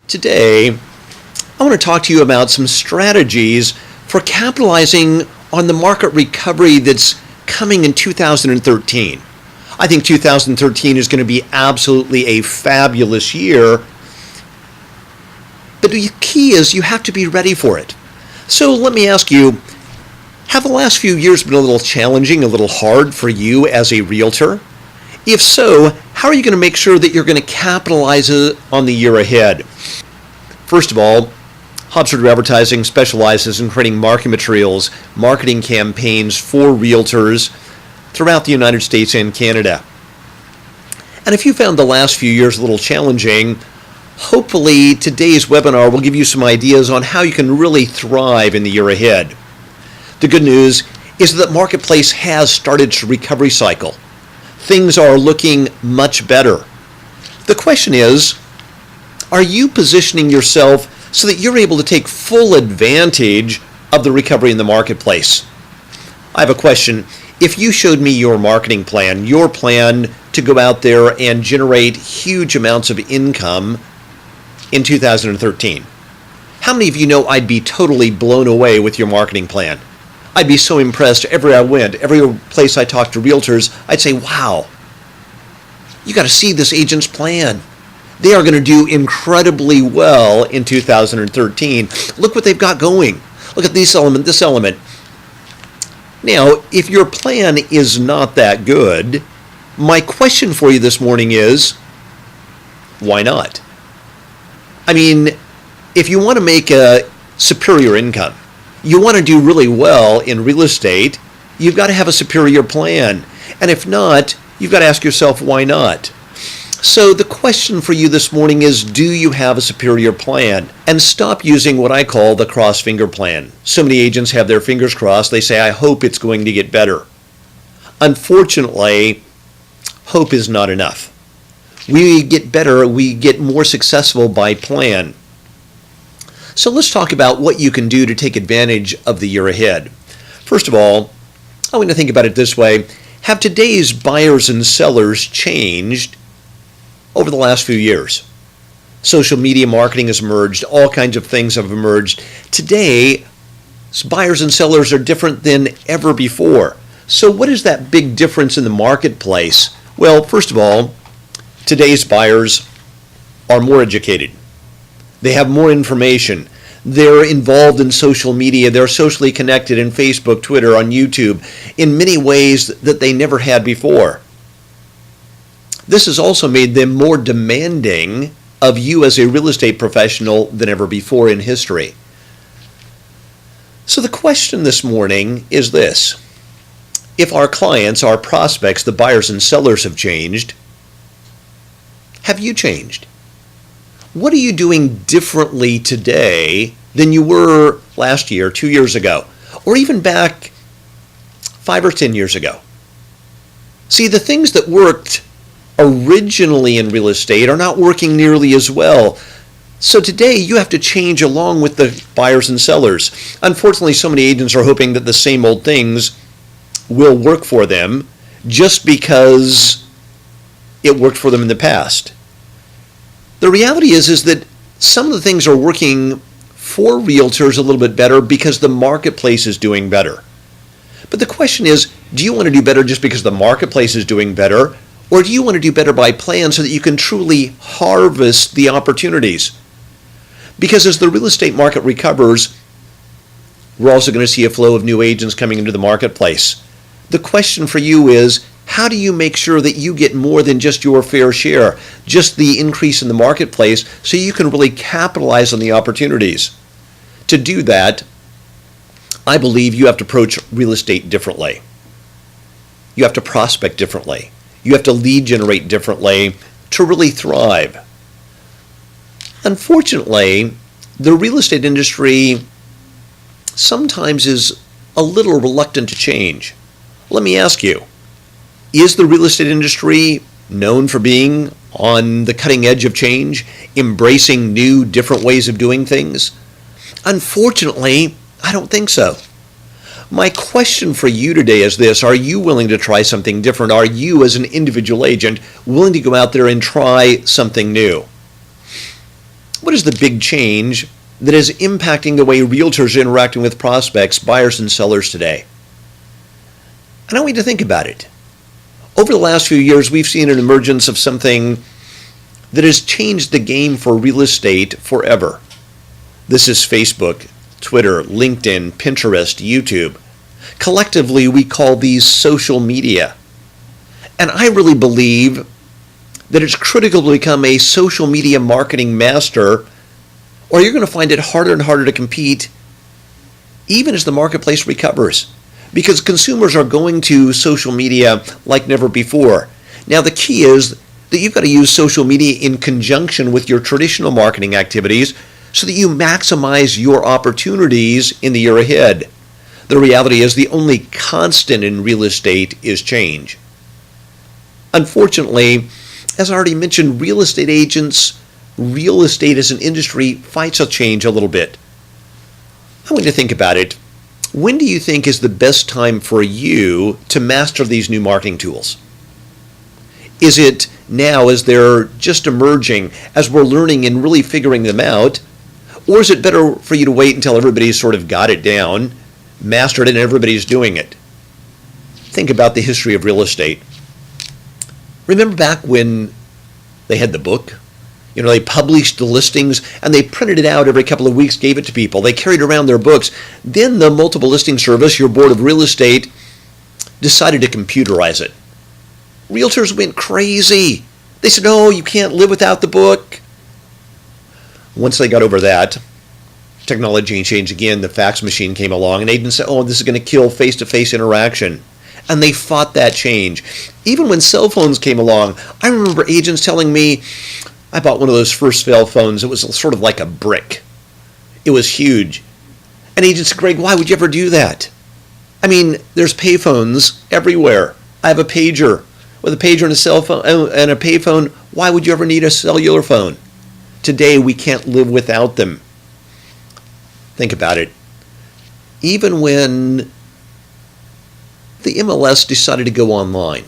Today, I want to talk to you about some strategies for capitalizing on the market recovery that's coming in 2013. I think 2013 is going to be absolutely a fabulous year, but the key is you have to be ready for it. So let me ask you, have the last few years been a little challenging, a little hard for you as a realtor? If so, how are you going to make sure that you're going to capitalize on the year ahead? First of all, Hobster Advertising specializes in creating marketing materials, marketing campaigns for realtors throughout the United States and Canada. And if you found the last few years a little challenging, hopefully today's webinar will give you some ideas on how you can really thrive in the year ahead. The good news is that the marketplace has started its recovery cycle. Things are looking much better. The question is, are you positioning yourself so that you're able to take full advantage of the recovery in the marketplace? I have a question. If you showed me your marketing plan, your plan to go out there and generate huge amounts of income in 2013, how many of you know I'd be totally blown away with your marketing plan? I'd be so impressed everywhere I went, every place I talked to realtors, I'd say, wow, you got to see this agent's plan. They are going to do incredibly well in 2013. Look what they've got going. Look at this element. Now, if your plan is not that good, my question for you this morning is, why not? I mean, if you want to make a superior income, you want to do really well in real estate, you've got to have a superior plan. And if not, you've got to ask yourself, why not? So the question for you this morning is, do you have a superior plan? And stop using what I call the cross-finger plan. So many agents have their fingers crossed. They say, I hope it's going to get better. Unfortunately, hope is not enough. We get better, we get more successful by plan. So let's talk about what you can do to take advantage of the year ahead. First of all, I want to think about it this way. Have today's buyers and sellers changed over the last few years? Social media marketing has emerged. All kinds of things have emerged. Today, buyers and sellers are different than ever before. So what is that big difference in the marketplace? Well, first of all, today's buyers are more educated. They have more information. They're involved in social media. They're socially connected in Facebook, Twitter, on YouTube, in many ways that they never had before. This has also made them more demanding of you as a real estate professional than ever before in history. So the question this morning is this. If our clients, our prospects, the buyers and sellers have changed, have you changed? What are you doing differently today than you were last year, 2 years ago, or even back 5 or 10 years ago? See, the things that worked originally in real estate are not working nearly as well. So today you have to change along with the buyers and sellers. Unfortunately, so many agents are hoping that the same old things will work for them just because it worked for them in the past. The reality is that some of the things are working for realtors a little bit better because the marketplace is doing better. But the question is, do you want to do better just because the marketplace is doing better, or do you want to do better by plan so that you can truly harvest the opportunities? Because as the real estate market recovers, we're also going to see a flow of new agents coming into the marketplace. The question for you is, how do you make sure that you get more than just your fair share, just the increase in the marketplace, so you can really capitalize on the opportunities? To do that, I believe you have to approach real estate differently. You have to prospect differently. You have to lead generate differently to really thrive. Unfortunately, the real estate industry sometimes is a little reluctant to change. Let me ask you, is the real estate industry known for being on the cutting edge of change, embracing new, different ways of doing things? Unfortunately, I don't think so. My question for you today is this: are you willing to try something different? Are you, as an individual agent, willing to go out there and try something new? What is the big change that is impacting the way realtors are interacting with prospects, buyers, and sellers today? And I want you to think about it. Over the last few years, we've seen an emergence of something that has changed the game for real estate forever. This is Facebook, Twitter, LinkedIn, Pinterest, YouTube. Collectively, we call these social media. And I really believe that it's critical to become a social media marketing master, or you're going to find it harder and harder to compete even as the marketplace recovers, because consumers are going to social media like never before. Now, the key is that you've got to use social media in conjunction with your traditional marketing activities so that you maximize your opportunities in the year ahead. The reality is the only constant in real estate is change. Unfortunately, as I already mentioned, real estate agents, real estate as an industry fights a change a little bit. I want you to think about it. When do you think is the best time for you to master these new marketing tools? Is it now as they're just emerging, as we're learning and really figuring them out? Or is it better for you to wait until everybody's sort of got it down, mastered it, and everybody's doing it? Think about the history of real estate. Remember back when they had the book? You know, they published the listings and they printed it out every couple of weeks, gave it to people. They carried around their books. Then the multiple listing service, your board of real estate, decided to computerize it. Realtors went crazy. They said, no, you can't live without the book. Once they got over that, technology changed again. The fax machine came along and agents said, oh, this is going to kill face-to-face interaction. And they fought that change. Even when cell phones came along, I remember agents telling me, I bought one of those first cell phones. It was sort of like a brick. It was huge. And agents said, Greg, why would you ever do that? I mean, there's payphones everywhere. I have a pager. With a pager and a cell phone and a payphone, why would you ever need a cellular phone? Today, we can't live without them. Think about it. Even when the MLS decided to go online,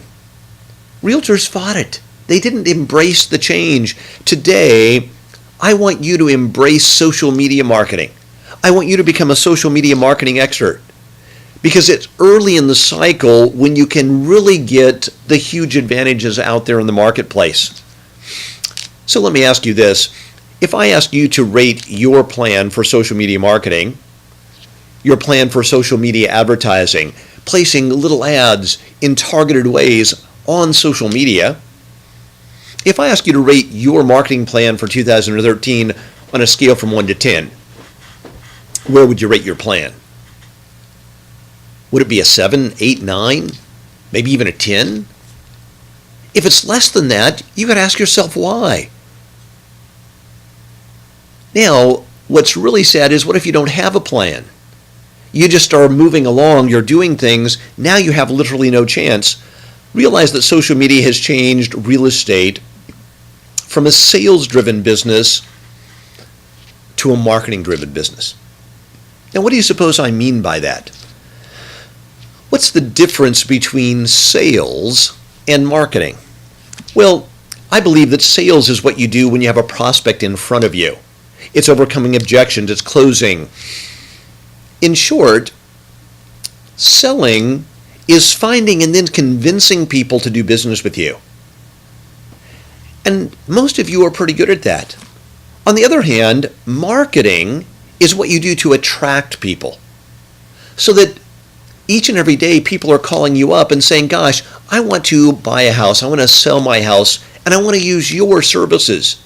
realtors fought it. They didn't embrace the change. Today, I want you to embrace social media marketing. I want you to become a social media marketing expert, because it's early in the cycle when you can really get the huge advantages out there in the marketplace. So let me ask you this. If I ask you to rate your plan for social media marketing, your plan for social media advertising, placing little ads in targeted ways on social media, if I ask you to rate your marketing plan for 2013 on a scale from 1 to 10, where would you rate your plan? Would it be a 7, 8, 9, maybe even a 10? If it's less than that, you've got to ask yourself why. Now, what's really sad is, what if you don't have a plan? You just are moving along, you're doing things, now you have literally no chance. Realize that social media has changed real estate from a sales-driven business to a marketing-driven business. Now, what do you suppose I mean by that? What's the difference between sales and marketing? Well, I believe that sales is what you do when you have a prospect in front of you. It's overcoming objections, it's closing. In short, selling is finding and then convincing people to do business with you. And most of you are pretty good at that. On the other hand, marketing is what you do to attract people, so that each and every day people are calling you up and saying, gosh, I want to buy a house, I want to sell my house, and I want to use your services.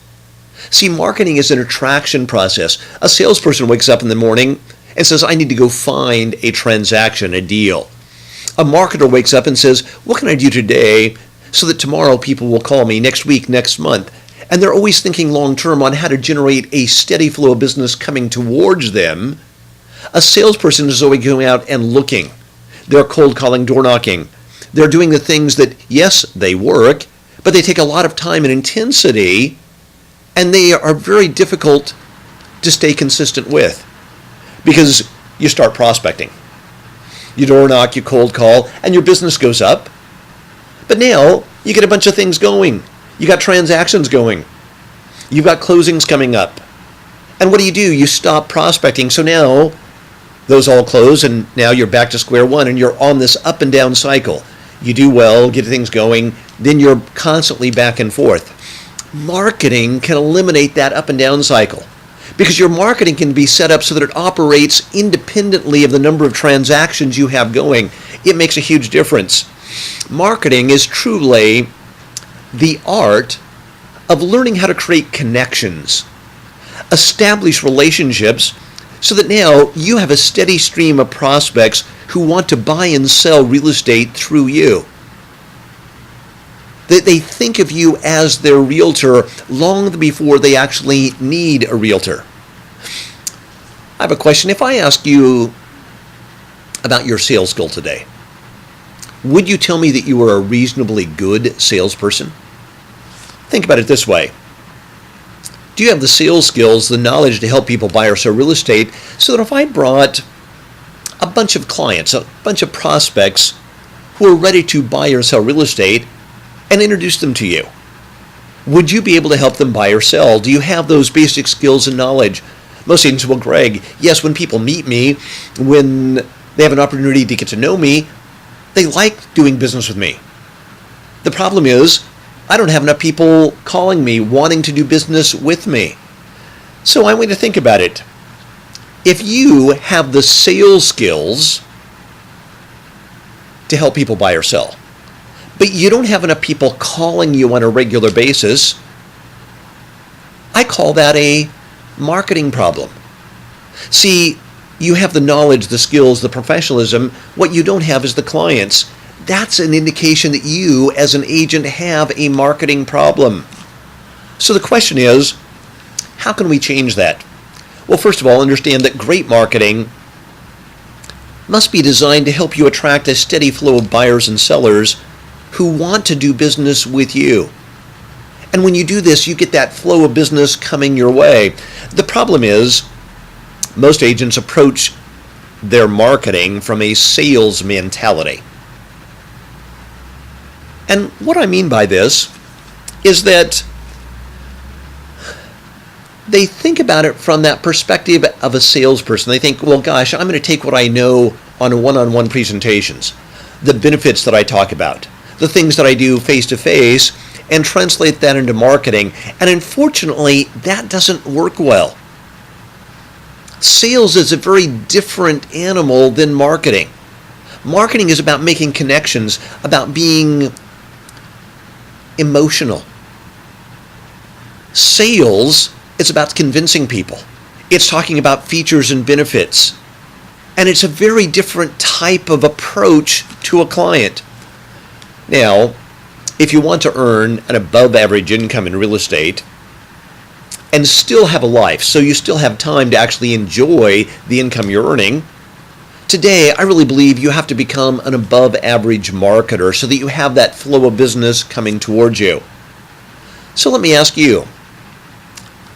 See, marketing is an attraction process. A salesperson wakes up in the morning and says, I need to go find a transaction, a deal. A marketer wakes up and says, what can I do today so that tomorrow people will call me, next week, next month? And they're always thinking long term on how to generate a steady flow of business coming towards them. A salesperson is always going out and looking. They're cold calling, door knocking. They're doing the things that, yes, they work, but they take a lot of time and intensity, and they are very difficult to stay consistent with, because you start prospecting. You door knock, you cold call, and your business goes up. But now you get a bunch of things going. You got transactions going. You've got closings coming up. And what do? You stop prospecting. So now those all close, and now you're back to square one, and you're on this up and down cycle. You do well, get things going, then you're constantly back and forth. Marketing can eliminate that up and down cycle because your marketing can be set up so that it operates independently of the number of transactions you have going. It makes a huge difference. Marketing is truly the art of learning how to create connections, establish relationships, so that now you have a steady stream of prospects who want to buy and sell real estate through you. They think of you as their realtor long before they actually need a realtor. I have a question. If I ask you about your sales skill today, would you tell me that you are a reasonably good salesperson? Think about it this way. Do you have the sales skills, the knowledge to help people buy or sell real estate so that if I brought a bunch of clients, a bunch of prospects who are ready to buy or sell real estate and introduce them to you, would you be able to help them buy or sell? Do you have those basic skills and knowledge? Most agents will, Greg, yes, when people meet me, when they have an opportunity to get to know me, they like doing business with me. The problem is, I don't have enough people calling me, wanting to do business with me. So I want you to think about it. If you have the sales skills to help people buy or sell, but you don't have enough people calling you on a regular basis, I call that a marketing problem. See, you have the knowledge, the skills, the professionalism. What you don't have is the clients. That's an indication that you, as an agent, have a marketing problem. So the question is, how can we change that? Well, first of all, understand that great marketing must be designed to help you attract a steady flow of buyers and sellers who want to do business with you. And when you do this, you get that flow of business coming your way. The problem is, most agents approach their marketing from a sales mentality. And what I mean by this is that they think about it from that perspective of a salesperson. They think, well, gosh, I'm going to take what I know on one-on-one presentations, the benefits that I talk about, the things that I do face-to-face, and translate that into marketing. And unfortunately, that doesn't work well. Sales is a very different animal than marketing. Marketing is about making connections, about being emotional. Sales is about convincing people. It's talking about features and benefits. And it's a very different type of approach to a client. Now, if you want to earn an above average income in real estate and still have a life, so you still have time to actually enjoy the income you're earning, today, I really believe you have to become an above average marketer so that you have that flow of business coming towards you. So let me ask you,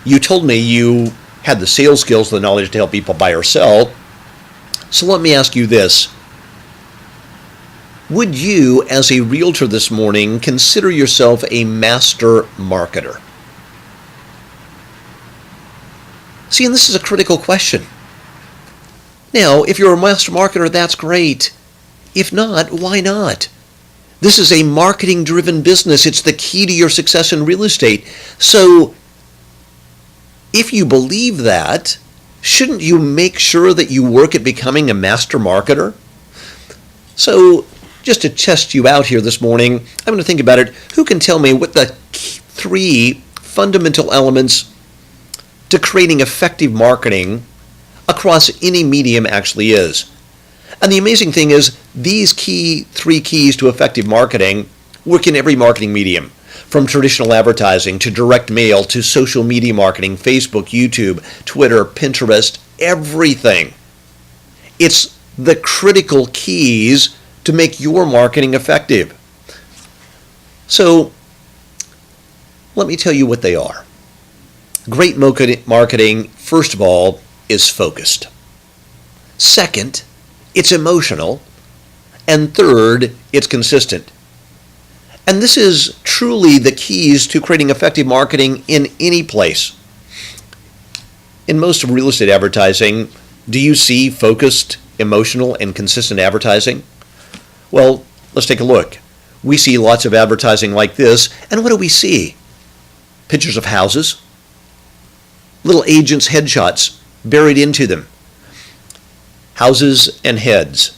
you told me you had the sales skills, the knowledge to help people buy or sell. So let me ask you this. Would you, as a realtor this morning, consider yourself a master marketer? See, and this is a critical question. Now, if you're a master marketer, that's great. If not, why not? This is a marketing-driven business. It's the key to your success in real estate. So, if you believe that, shouldn't you make sure that you work at becoming a master marketer? So, just to test you out here this morning, I'm going to think about it. Who can tell me what the three fundamental elements to creating effective marketing across any medium actually is? And the amazing thing is, these three keys to effective marketing work in every marketing medium, from traditional advertising to direct mail to social media marketing, Facebook, YouTube, Twitter, Pinterest, everything. It's the critical keys to make your marketing effective. So, let me tell you what they are. Great marketing, first of all, is focused. Second, it's emotional. And third, it's consistent. And this is truly the keys to creating effective marketing in any place. In most of real estate advertising, do you see focused, emotional, and consistent advertising? Well, let's take a look. We see lots of advertising like this, and what do we see? Pictures of houses, little agents' headshots buried into them. Houses and heads.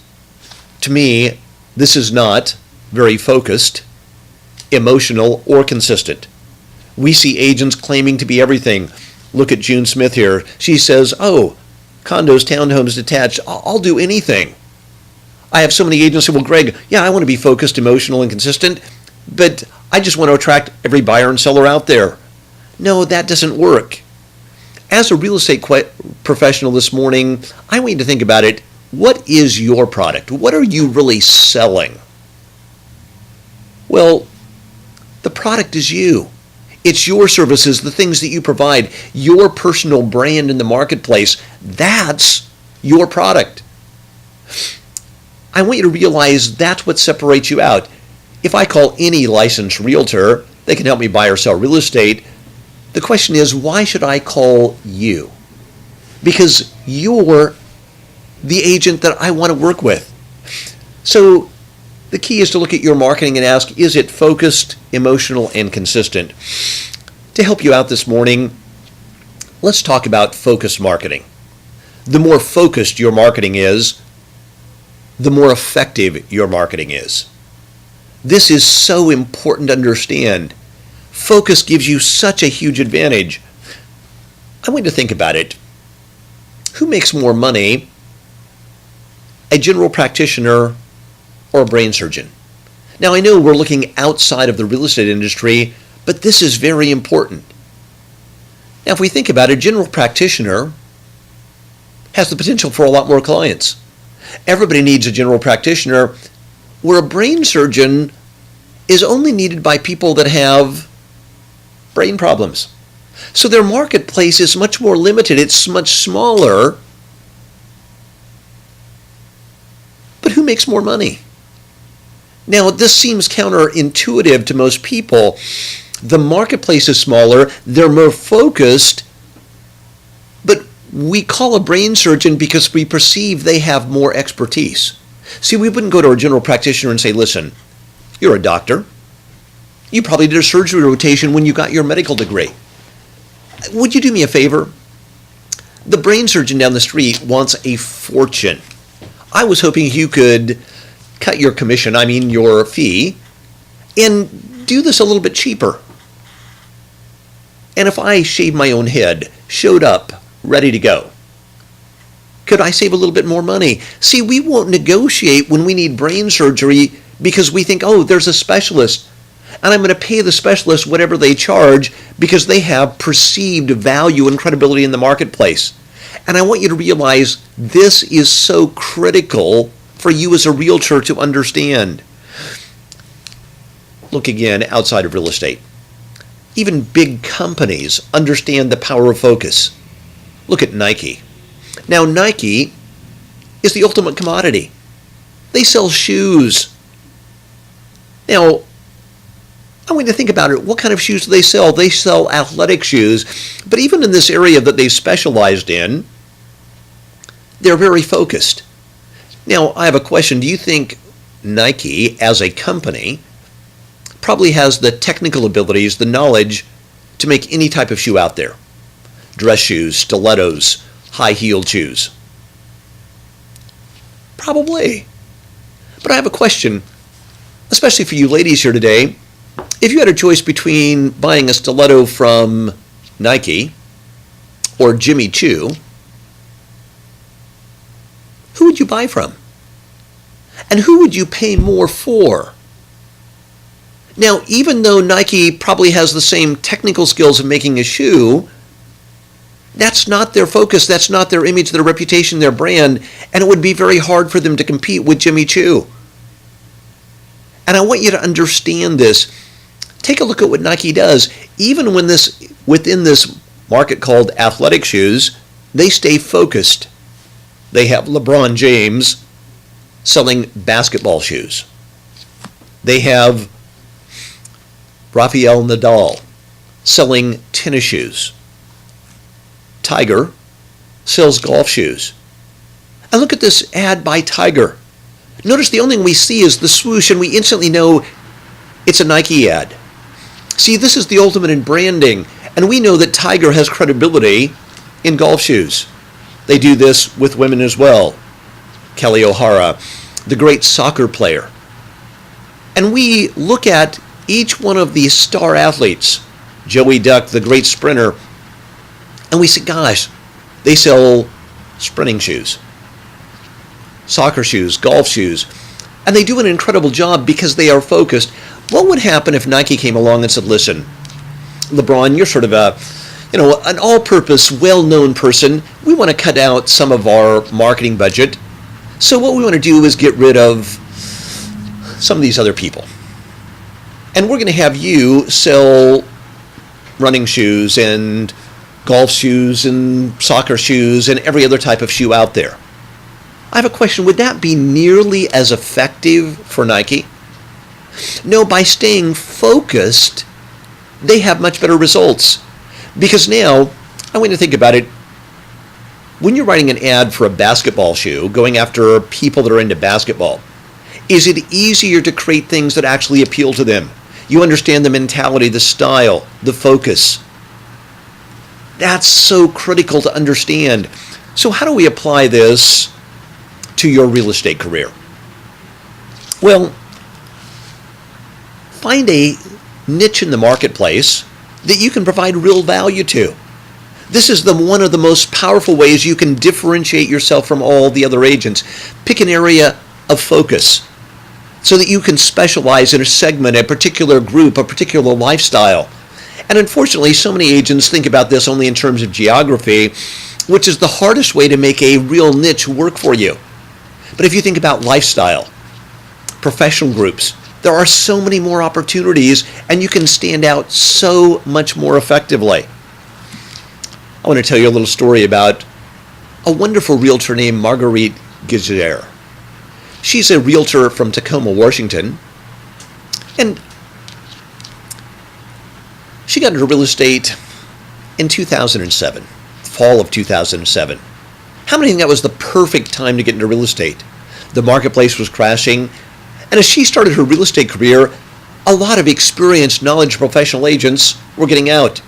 To me, this is not very focused, emotional, or consistent. We see agents claiming to be everything. Look at June Smith here. She says, oh, condos, townhomes, detached, I'll do anything. I have so many agents who, well, Greg, yeah, I want to be focused, emotional, and consistent, but I just want to attract every buyer and seller out there. No, that doesn't work. As a real estate professional this morning, I want you to think about it. What is your product? What are you really selling? Well, the product is you. It's your services, the things that you provide, your personal brand in the marketplace. That's your product. I want you to realize that's what separates you out. If I call any licensed realtor, they can help me buy or sell real estate. The question is, why should I call you? Because you're the agent that I want to work with. So the key is to look at your marketing and ask, is it focused, emotional, and consistent? To help you out this morning, let's talk about focused marketing. The more focused your marketing is, the more effective your marketing is. This is so important to understand. Focus gives you such a huge advantage. I want you to think about it. Who makes more money, a general practitioner or a brain surgeon? Now, I know we're looking outside of the real estate industry, but this is very important. Now, if we think about it, a general practitioner has the potential for a lot more clients. Everybody needs a general practitioner, where a brain surgeon is only needed by people that have brain problems. So their marketplace is much more limited. It's much smaller. But who makes more money? Now, this seems counterintuitive to most people. The marketplace is smaller. They're more focused. But we call a brain surgeon because we perceive they have more expertise. See, we wouldn't go to a general practitioner and say, listen, you're a doctor. You probably did a surgery rotation when you got your medical degree. Would you do me a favor? The brain surgeon down the street wants a fortune. I was hoping you could cut your commission, your fee, and do this a little bit cheaper. And if I shaved my own head, showed up, ready to go, could I save a little bit more money? See, we won't negotiate when we need brain surgery because we think, oh, there's a specialist, and I'm going to pay the specialist whatever they charge because they have perceived value and credibility in the marketplace. And I want you to realize this is so critical for you as a realtor to understand. Look again outside of real estate. Even big companies understand the power of focus. Look at Nike. Now, Nike is the ultimate commodity. They sell shoes. Now, I want you to think about it. What kind of shoes do they sell? They sell athletic shoes. But even in this area that they've specialized in, they're very focused. Now, I have a question. Do you think Nike, as a company, probably has the technical abilities, the knowledge to make any type of shoe out there? Dress shoes, stilettos, high-heeled shoes. Probably. But I have a question, especially for you ladies here today. If you had a choice between buying a stiletto from Nike or Jimmy Choo, who would you buy from? And who would you pay more for? Now, even though Nike probably has the same technical skills of making a shoe, that's not their focus, that's not their image, their reputation, their brand, and it would be very hard for them to compete with Jimmy Choo. And I want you to understand this. Take a look at what Nike does. Even within this market called athletic shoes, they stay focused. They have LeBron James selling basketball shoes. They have Rafael Nadal selling tennis shoes. Tiger sells golf shoes. And look at this ad by Tiger. Notice the only thing we see is the swoosh, and we instantly know it's a Nike ad. See, this is the ultimate in branding, and we know that Tiger has credibility in golf shoes. They do this with women as well. Kelly O'Hara, the great soccer player. And we look at each one of these star athletes, Joey Duck, the great sprinter, and we say, gosh, they sell sprinting shoes, soccer shoes, golf shoes, and they do an incredible job because they are focused. What would happen if Nike came along and said, listen, LeBron, you're sort of an all-purpose, well-known person. We want to cut out some of our marketing budget. So what we want to do is get rid of some of these other people. And we're going to have you sell running shoes and golf shoes and soccer shoes and every other type of shoe out there. I have a question. Would that be nearly as effective for Nike? No, by staying focused, they have much better results. Because now, I want you to think about it. When you're writing an ad for a basketball shoe, going after people that are into basketball, is it easier to create things that actually appeal to them? You understand the mentality, the style, the focus. That's so critical to understand. So how do we apply this to your real estate career? Well, find a niche in the marketplace that you can provide real value to. This is one of the most powerful ways you can differentiate yourself from all the other agents. Pick an area of focus so that you can specialize in a segment, a particular group, a particular lifestyle. And unfortunately, so many agents think about this only in terms of geography, which is the hardest way to make a real niche work for you. But if you think about lifestyle, professional groups, there are so many more opportunities, and you can stand out so much more effectively. I want to tell you a little story about a wonderful realtor named Marguerite Gizer. She's a realtor from Tacoma, Washington, and she got into real estate in 2007, fall of 2007. How many think that was the perfect time to get into real estate? The marketplace was crashing, and as she started her real estate career, a lot of experienced, knowledgeable professional agents were getting out.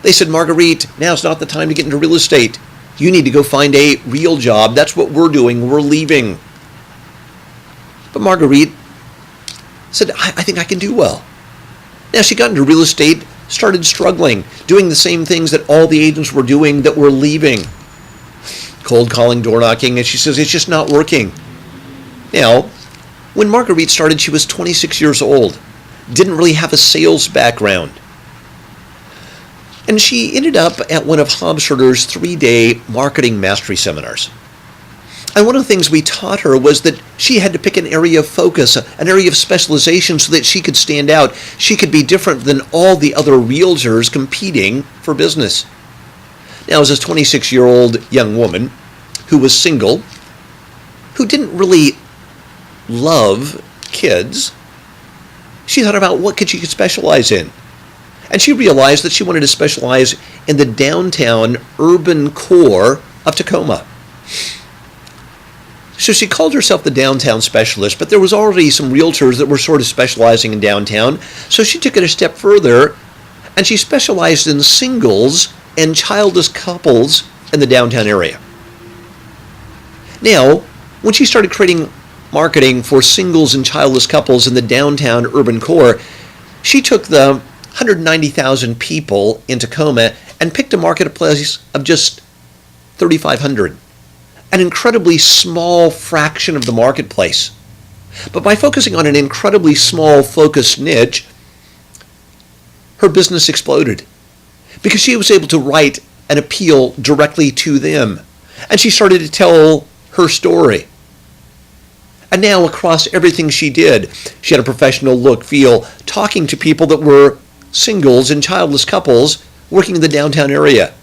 They said, Marguerite, now's not the time to get into real estate. You need to go find a real job. That's what we're doing. We're leaving. But Marguerite said, I think I can do well. Now she got into real estate, started struggling, doing the same things that all the agents were doing that were leaving. Cold calling, door knocking, and she says, it's just not working. Now, when Marguerite started, she was 26 years old, didn't really have a sales background. And she ended up at one of Hobschurter's 3-day marketing mastery seminars. And one of the things we taught her was that she had to pick an area of focus, an area of specialization so that she could stand out. She could be different than all the other realtors competing for business. Now, as a 26-year-old young woman who was single, who didn't really love kids, she thought about what she could specialize in. And she realized that she wanted to specialize in the downtown urban core of Tacoma. So she called herself the downtown specialist, but there was already some realtors that were sort of specializing in downtown. So she took it a step further, and she specialized in singles and childless couples in the downtown area. Now, when she started creating marketing for singles and childless couples in the downtown urban core, she took the 190,000 people in Tacoma and picked a marketplace of just 3,500. An incredibly small fraction of the marketplace. But by focusing on an incredibly small focused niche, her business exploded because she was able to write an appeal directly to them. And she started to tell her story. And now across everything she did, she had a professional look, feel, talking to people that were singles and childless couples working in the downtown area.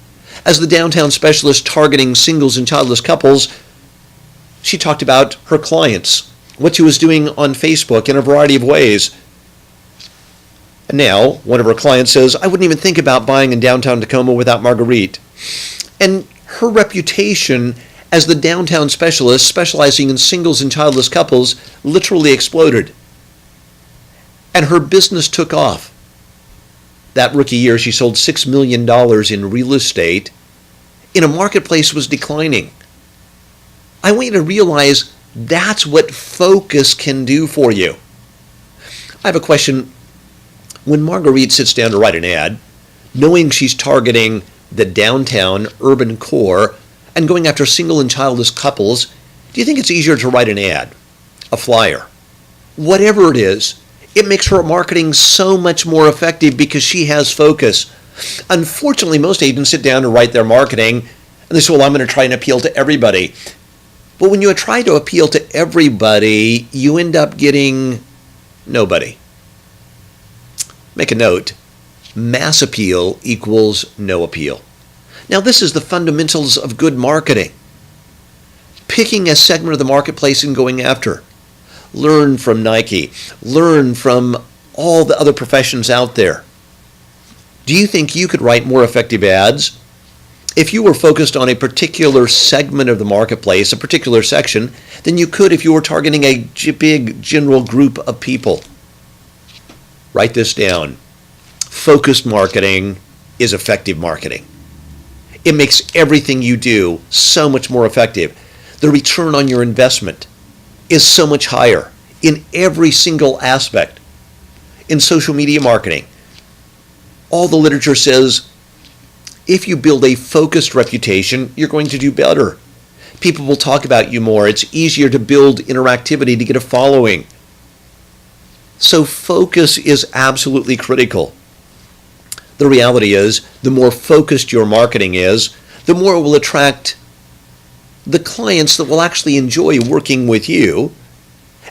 As the downtown specialist targeting singles and childless couples, she talked about her clients, what she was doing on Facebook in a variety of ways. And now, one of her clients says, I wouldn't even think about buying in downtown Tacoma without Marguerite. And her reputation as the downtown specialist specializing in singles and childless couples literally exploded. And her business took off. That rookie year, she sold $6 million in real estate in a marketplace that was declining. I want you to realize that's what focus can do for you. I have a question. When Marguerite sits down to write an ad, knowing she's targeting the downtown urban core and going after single and childless couples, do you think it's easier to write an ad, a flyer, whatever it is? It makes her marketing so much more effective because she has focus. Unfortunately, most agents sit down to write their marketing and they say, well, I'm going to try and appeal to everybody. But when you try to appeal to everybody, you end up getting nobody. Make a note, mass appeal equals no appeal. Now, this is the fundamentals of good marketing. Picking a segment of the marketplace and going after. Learn from Nike. Learn from all the other professions out there. Do you think you could write more effective ads if you were focused on a particular segment of the marketplace, a particular section, than you could if you were targeting a big general group of people? Write this down. Focused marketing is effective marketing. It makes everything you do so much more effective. The return on your investment is so much higher in every single aspect. In social media marketing, all the literature says if you build a focused reputation, you're going to do better. People will talk about you more. It's easier to build interactivity to get a following. So focus is absolutely critical. The reality is, the more focused your marketing is, the more it will attract the clients that will actually enjoy working with you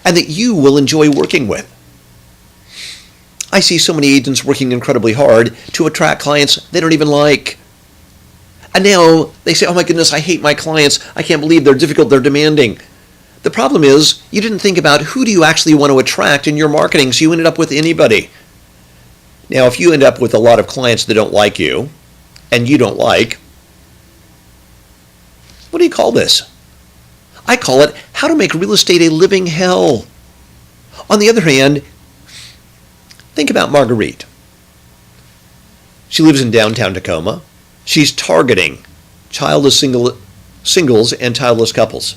and that you will enjoy working with. I see so many agents working incredibly hard to attract clients they don't even like. And now they say, oh my goodness, I hate my clients. I can't believe they're difficult, they're demanding. The problem is, you didn't think about who do you actually want to attract in your marketing, so you ended up with anybody. Now, if you end up with a lot of clients that don't like you, and you don't like, what do you call this? I call it how to make real estate a living hell. On the other hand, think about Marguerite. She lives in downtown Tacoma. She's targeting childless singles and childless couples.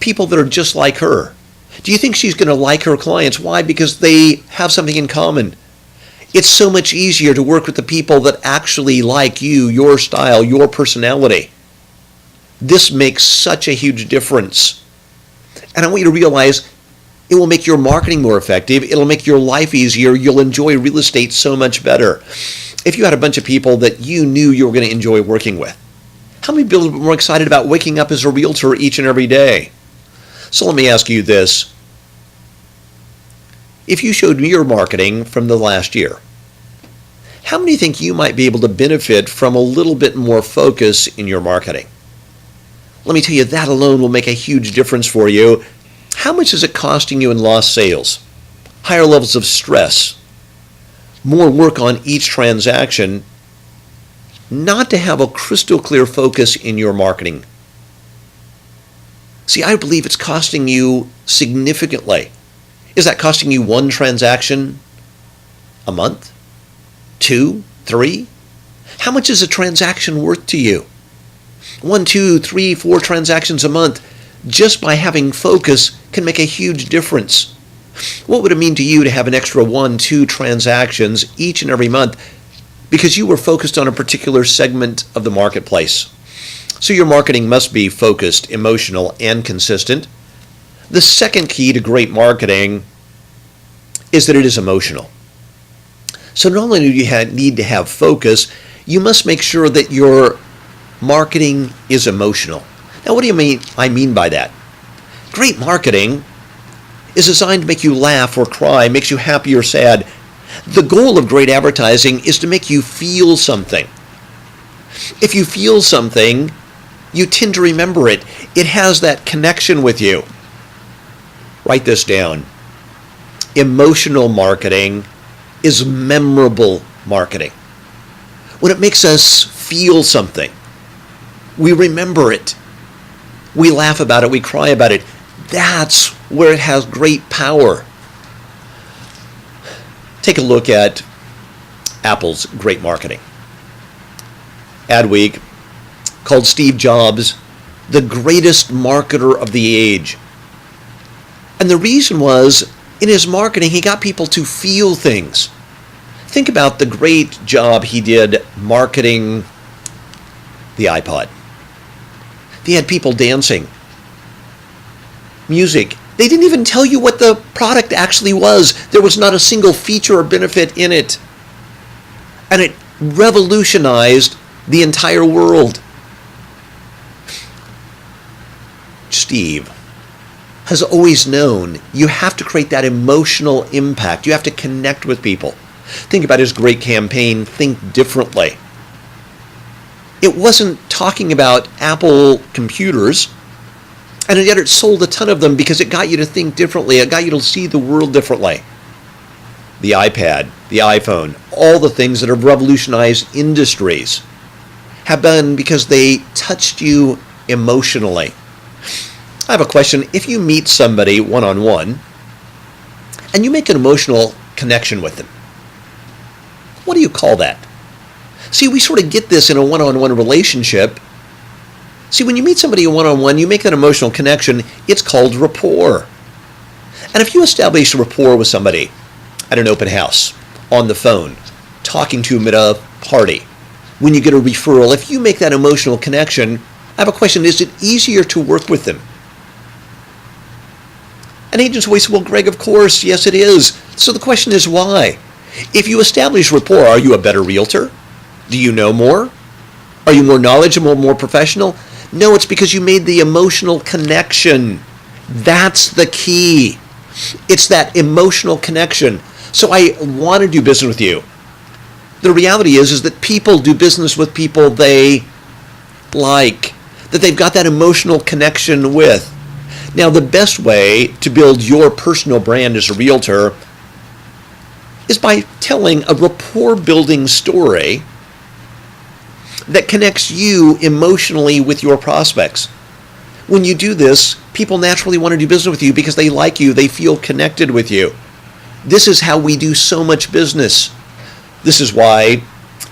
People that are just like her. Do you think she's going to like her clients? Why? Because they have something in common. It's so much easier to work with the people that actually like you, your style, your personality. This makes such a huge difference. And I want you to realize it will make your marketing more effective. It'll make your life easier. You'll enjoy real estate so much better. If you had a bunch of people that you knew you were going to enjoy working with, how many people are more excited about waking up as a realtor each and every day? So let me ask you this. If you showed me your marketing from the last year, how many think you might be able to benefit from a little bit more focus in your marketing? Let me tell you, that alone will make a huge difference for you. How much is it costing you in lost sales? Higher levels of stress, more work on each transaction, not to have a crystal clear focus in your marketing. See, I believe it's costing you significantly. Is that costing you one transaction a month? 2, 3? How much is a transaction worth to you? 1, 2, 3, 4 transactions a month, just by having focus, can make a huge difference. What would it mean to you to have an extra 1, 2 transactions each and every month because you were focused on a particular segment of the marketplace? So your marketing must be focused, emotional, and consistent. The second key to great marketing is that it is emotional. So not only do you need to have focus, you must make sure that your marketing is emotional. Now, what do you mean? I mean by that? Great marketing is designed to make you laugh or cry, makes you happy or sad. The goal of great advertising is to make you feel something. If you feel something, you tend to remember it. It has that connection with you. Write this down. Emotional marketing is memorable marketing. When it makes us feel something, We remember it. We laugh about it. We cry about it. That's where it has great power. Take a look at Apple's great marketing. Adweek called Steve Jobs the greatest marketer of the age. And the reason was, in his marketing, he got people to feel things. Think about the great job he did marketing the iPod. They had people dancing. Music. They didn't even tell you what the product actually was. There was not a single feature or benefit in it. And it revolutionized the entire world. Steve has always known you have to create that emotional impact. You have to connect with people. Think about his great campaign, Think Differently. It wasn't talking about Apple computers, and yet it sold a ton of them because it got you to think differently. It got you to see the world differently. The iPad, the iPhone, all the things that have revolutionized industries have been because they touched you emotionally. I have a question. If you meet somebody one-on-one and you make an emotional connection with them, what do you call that? See, we sort of get this in a one-on-one relationship. See, when you meet somebody one-on-one, you make that emotional connection. It's called rapport. And if you establish a rapport with somebody at an open house, on the phone, talking to them at a party, when you get a referral, if you make that emotional connection, I have a question. Is it easier to work with them? And agents always say, well, Greg, of course, yes, it is. So the question is why? If you establish rapport, are you a better realtor? Do you know more? Are you more knowledgeable, more professional? No, it's because you made the emotional connection. That's the key. It's that emotional connection. So I want to do business with you. The reality is that people do business with people they like, that they've got that emotional connection with. Now, the best way to build your personal brand as a realtor is by telling a rapport-building story that connects you emotionally with your prospects. When you do this, people naturally want to do business with you because they like you, they feel connected with you. This is how we do so much business. This is why,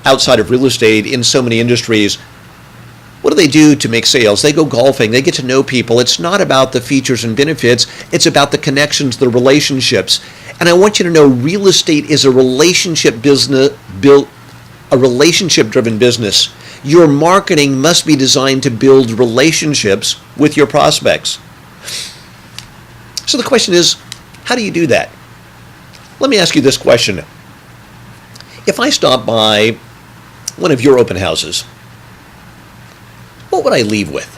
outside of real estate, in so many industries, what do they do to make sales? They go golfing, they get to know people. It's not about the features and benefits, it's about the connections, the relationships. And I want you to know real estate is a relationship business, a relationship-driven business. Your marketing must be designed to build relationships with your prospects. So the question is, how do you do that? Let me ask you this question. If I stopped by one of your open houses, what would I leave with?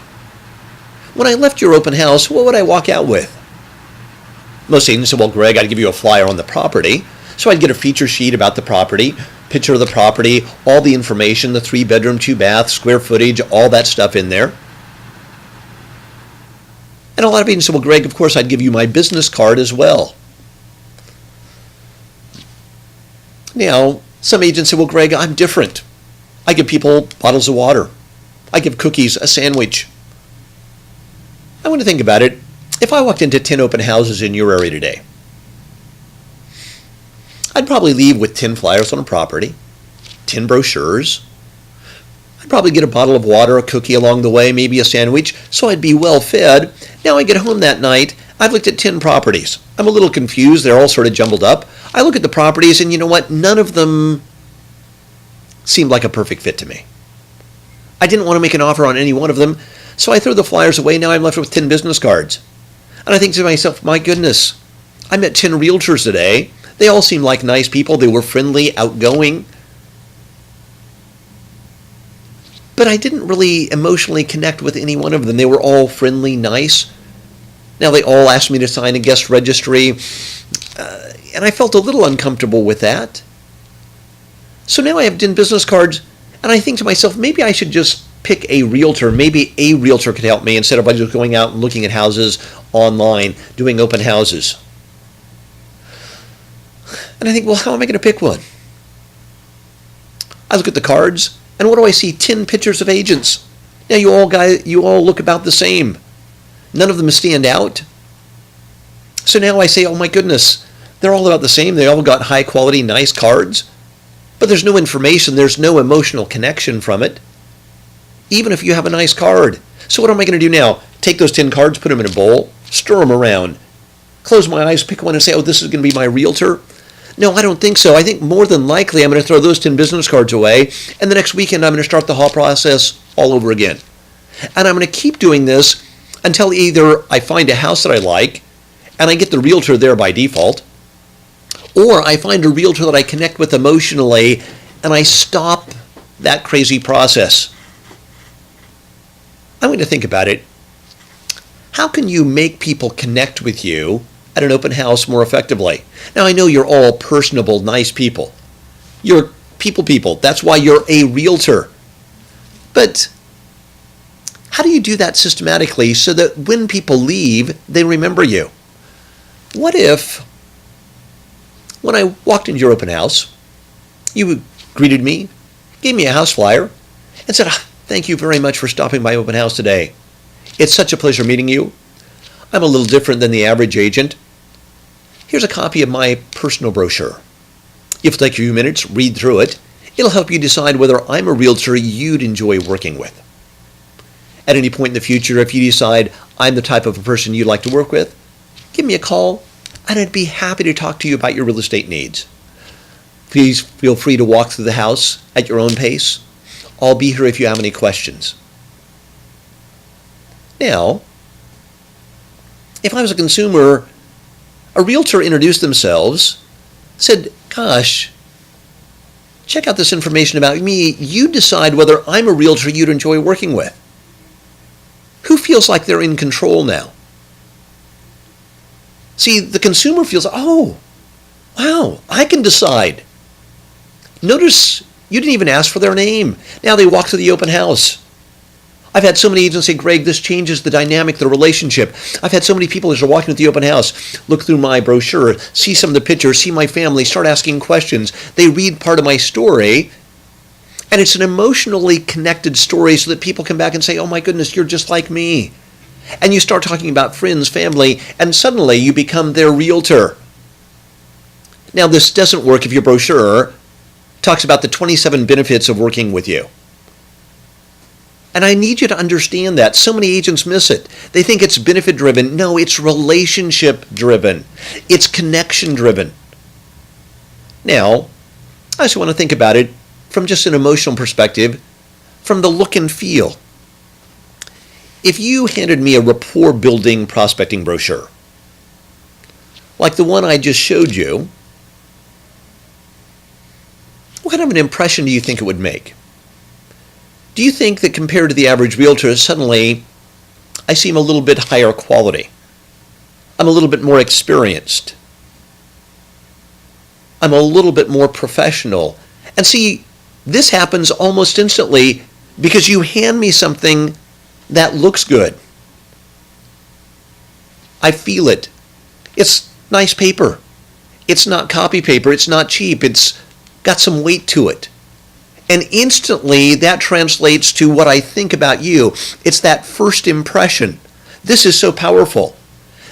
When I left your open house, what would I walk out with? Most agents say, well, Greg, I'd give you a flyer on the property. So I'd get a feature sheet about the property, picture of the property, all the information, the 3-bedroom, 2-bath, square footage, all that stuff in there. And a lot of agents say, well, Greg, of course, I'd give you my business card as well. Now, some agents say, well, Greg, I'm different. I give people bottles of water. I give cookies, a sandwich. I want to think about it. If I walked into 10 open houses in your area today, I'd probably leave with 10 flyers on a property, 10 brochures. I'd probably get a bottle of water, a cookie along the way, maybe a sandwich, so I'd be well fed. Now I get home that night, I've looked at 10 properties. I'm a little confused, they're all sort of jumbled up. I look at the properties and you know what, none of them seemed like a perfect fit to me. I didn't want to make an offer on any one of them, so I throw the flyers away. Now I'm left with 10 business cards. And I think to myself, my goodness, I met 10 realtors today. They all seemed like nice people. They were friendly, outgoing. But I didn't really emotionally connect with any one of them. They were all friendly, nice. Now they all asked me to sign a guest registry, and I felt a little uncomfortable with that. So now I have 10 business cards, and I think to myself, maybe I should just pick a realtor. Maybe a realtor could help me instead of just going out and looking at houses online, doing open houses. And I think, well, how am I going to pick one? I look at the cards, and what do I see? 10 pictures of agents. Now you all look about the same. None of them stand out. So now I say, oh my goodness, they're all about the same. They all got high quality, nice cards, but there's no information, there's no emotional connection from it, even if you have a nice card. So what am I going to do now? Take those 10 cards, put them in a bowl, stir them around, close my eyes, pick one and say, oh, this is going to be my realtor? No, I don't think so. I think more than likely I'm going to throw those 10 business cards away, and the next weekend I'm going to start the whole process all over again. And I'm going to keep doing this until either I find a house that I like, and I get the realtor there by default, or I find a realtor that I connect with emotionally, and I stop that crazy process. I want you to think about it. How can you make people connect with you at an open house more effectively? Now, I know you're all personable, nice people. You're people. That's why you're a realtor. But how do you do that systematically so that when people leave, they remember you? What if, when I walked into your open house, you greeted me, gave me a house flyer, and said, thank you very much for stopping by open house today. It's such a pleasure meeting you. I'm a little different than the average agent. Here's a copy of my personal brochure. If it takes a few minutes, read through it. It'll help you decide whether I'm a realtor you'd enjoy working with. At any point in the future, if you decide I'm the type of a person you'd like to work with, give me a call, and I'd be happy to talk to you about your real estate needs. Please feel free to walk through the house at your own pace. I'll be here if you have any questions. Now, if I was a consumer, a realtor introduced themselves, said, gosh, check out this information about me. You decide whether I'm a realtor you'd enjoy working with. Who feels like they're in control now? See, the consumer feels, oh, wow, I can decide. Notice you didn't even ask for their name. Now they walk through the open house. I've had so many agents say, Greg, this changes the dynamic, the relationship. I've had so many people as they're walking at the open house, look through my brochure, see some of the pictures, see my family, start asking questions. They read part of my story, and it's an emotionally connected story so that people come back and say, oh my goodness, you're just like me. And you start talking about friends, family, and suddenly you become their realtor. Now, this doesn't work if your brochure talks about the 27 benefits of working with you. And I need you to understand that. So many agents miss it. They think it's benefit driven. No, it's relationship driven. It's connection driven. Now, I just want to think about it from just an emotional perspective, from the look and feel. If you handed me a rapport building prospecting brochure, like the one I just showed you, what kind of an impression do you think it would make? Do you think that compared to the average realtor, suddenly I seem a little bit higher quality? I'm a little bit more experienced. I'm a little bit more professional. And see, this happens almost instantly because you hand me something that looks good. I feel it. It's nice paper. It's not copy paper. It's not cheap. It's got some weight to it. And instantly that translates to what I think about you. It's that first impression. This is so powerful.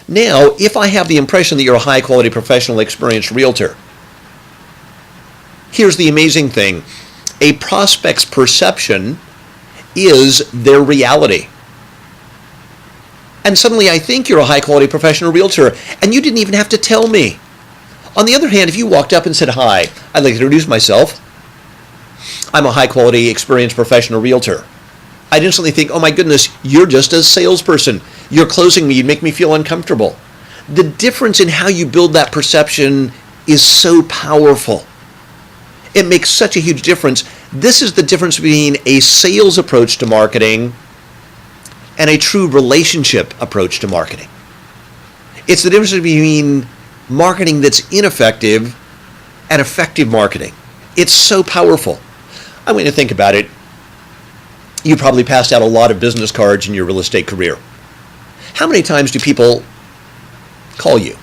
Now, if I have the impression that you're a high quality, professional, experienced realtor, here's the amazing thing. A prospect's perception is their reality. And suddenly I think you're a high quality professional realtor, and you didn't even have to tell me. On the other hand, if you walked up and said, hi, I'd like to introduce myself. I'm a high-quality, experienced professional realtor. I'd instantly think, oh my goodness, you're just a salesperson. You're closing me. You make me feel uncomfortable. The difference in how you build that perception is so powerful. It makes such a huge difference. This is the difference between a sales approach to marketing and a true relationship approach to marketing. It's the difference between marketing that's ineffective and effective marketing. It's so powerful. I want you to think about it. You probably passed out a lot of business cards in your real estate career. How many times do people call you?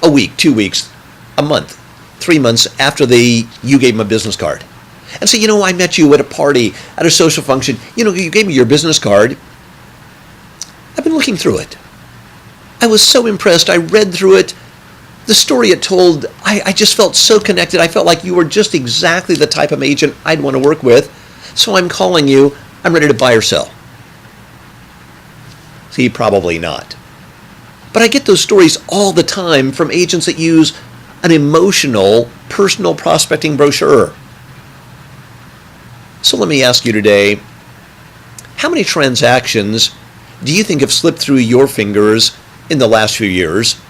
A week, 2 weeks, a month, 3 months after you gave them a business card. and say, I met you at a party, at a social function. You gave me your business card. I've been looking through it. I was so impressed. I read through it. The story it told, I just felt so connected. I felt like you were just exactly the type of agent I'd want to work with. So I'm calling you. I'm ready to buy or sell. See, probably not. But I get those stories all the time from agents that use an emotional, personal prospecting brochure. So let me ask you today, how many transactions do you think have slipped through your fingers in the last few years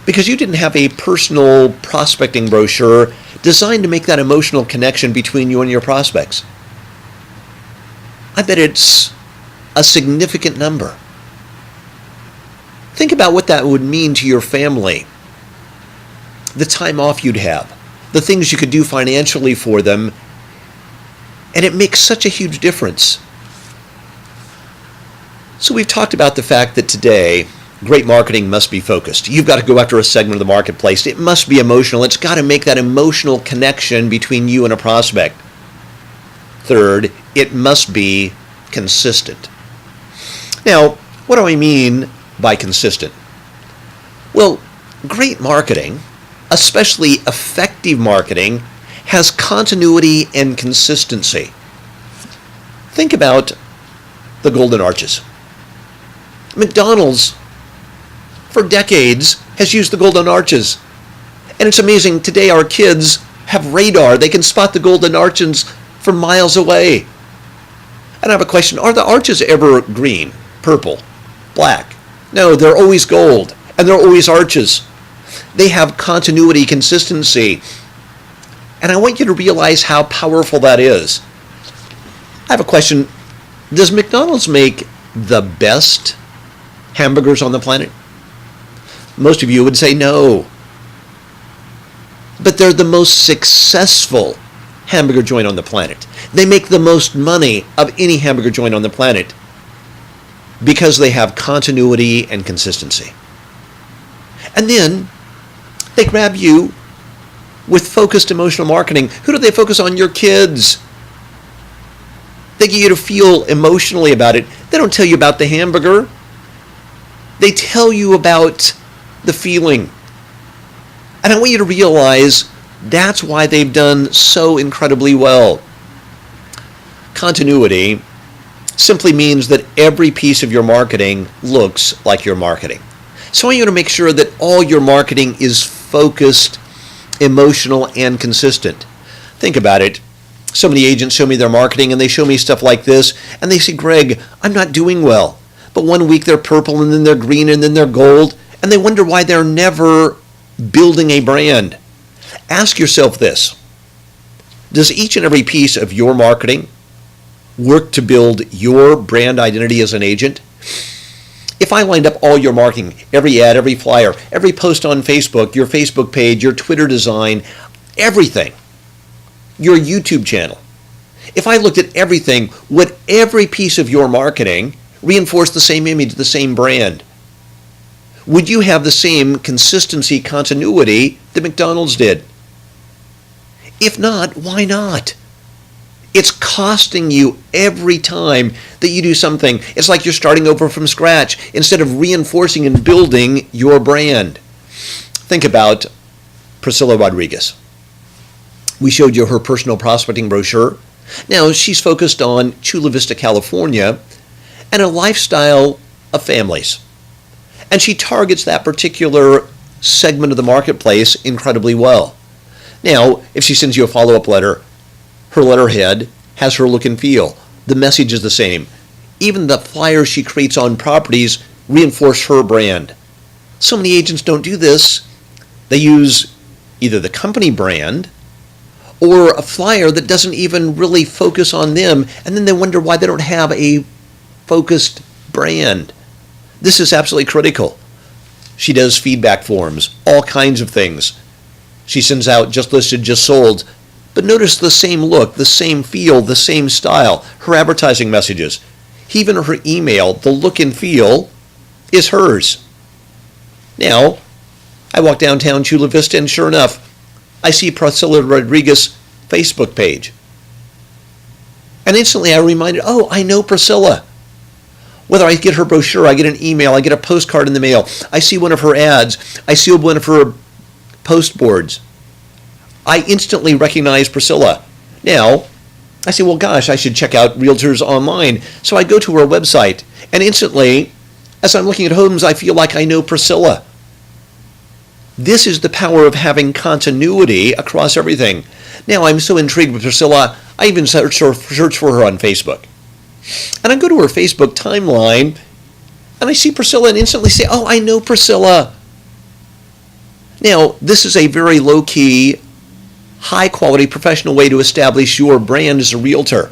because you didn't have a personal prospecting brochure designed to make that emotional connection between you and your prospects? I bet it's a significant number. Think about what that would mean to your family, the time off you'd have, the things you could do financially for them, and it makes such a huge difference. So we've talked about the fact that today, great marketing must be focused. You've got to go after a segment of the marketplace. It must be emotional. It's got to make that emotional connection between you and a prospect. Third, it must be consistent. Now, what do I mean by consistent? Well, great marketing, especially effective marketing, has continuity and consistency. Think about the Golden Arches. McDonald's, for decades, has used the Golden Arches. And it's amazing, today our kids have radar. They can spot the Golden Arches from miles away. And I have a question, are the arches ever green, purple, black? No, they're always gold, and they're always arches. They have continuity, consistency. And I want you to realize how powerful that is. I have a question. Does McDonald's make the best hamburgers on the planet? Most of you would say no. But they're the most successful hamburger joint on the planet. They make the most money of any hamburger joint on the planet because they have continuity and consistency. And then they grab you with focused emotional marketing. Who do they focus on? Your kids. They get you to feel emotionally about it. They don't tell you about the hamburger. They tell you about the feeling. And I want you to realize that's why they've done so incredibly well. Continuity simply means that every piece of your marketing looks like your marketing. So I want you to make sure that all your marketing is focused, emotional, and consistent. Think about it. So many agents show me their marketing and they show me stuff like this and they say, Greg, I'm not doing well. But one week they're purple and then they're green and then they're gold and they wonder why they're never building a brand. Ask yourself this. Does each and every piece of your marketing work to build your brand identity as an agent? If I lined up all your marketing, every ad, every flyer, every post on Facebook, your Facebook page, your Twitter design, everything, your YouTube channel, if I looked at everything, would every piece of your marketing reinforce the same image, the same brand? Would you have the same consistency, continuity that McDonald's did? If not, why not? It's costing you every time that you do something. It's like you're starting over from scratch instead of reinforcing and building your brand. Think about Priscilla Rodriguez. We showed you her personal prospecting brochure. Now, she's focused on Chula Vista, California, and a lifestyle of families. And she targets that particular segment of the marketplace incredibly well. Now, if she sends you a follow-up letter, her letterhead has her look and feel. The message is the same. Even the flyers she creates on properties reinforce her brand. So many agents don't do this. They use either the company brand or a flyer that doesn't even really focus on them, and then they wonder why they don't have a focused brand. This is absolutely critical. She does feedback forms, all kinds of things. She sends out just listed, just sold. But notice the same look, the same feel, the same style. Her advertising messages, even her email, the look and feel is hers. Now, I walk downtown Chula Vista and sure enough, I see Priscilla Rodriguez Facebook page. And instantly I reminded, oh, I know Priscilla. Whether I get her brochure, I get an email, I get a postcard in the mail, I see one of her ads, I see one of her post boards, I instantly recognize Priscilla. Now, I say, well, gosh, I should check out Realtors Online. So I go to her website, and instantly, as I'm looking at homes, I feel like I know Priscilla. This is the power of having continuity across everything. Now, I'm so intrigued with Priscilla, I even search for her on Facebook. And I go to her Facebook timeline, and I see Priscilla and instantly say, oh, I know Priscilla. Now, this is a very low-key, high-quality, professional way to establish your brand as a realtor.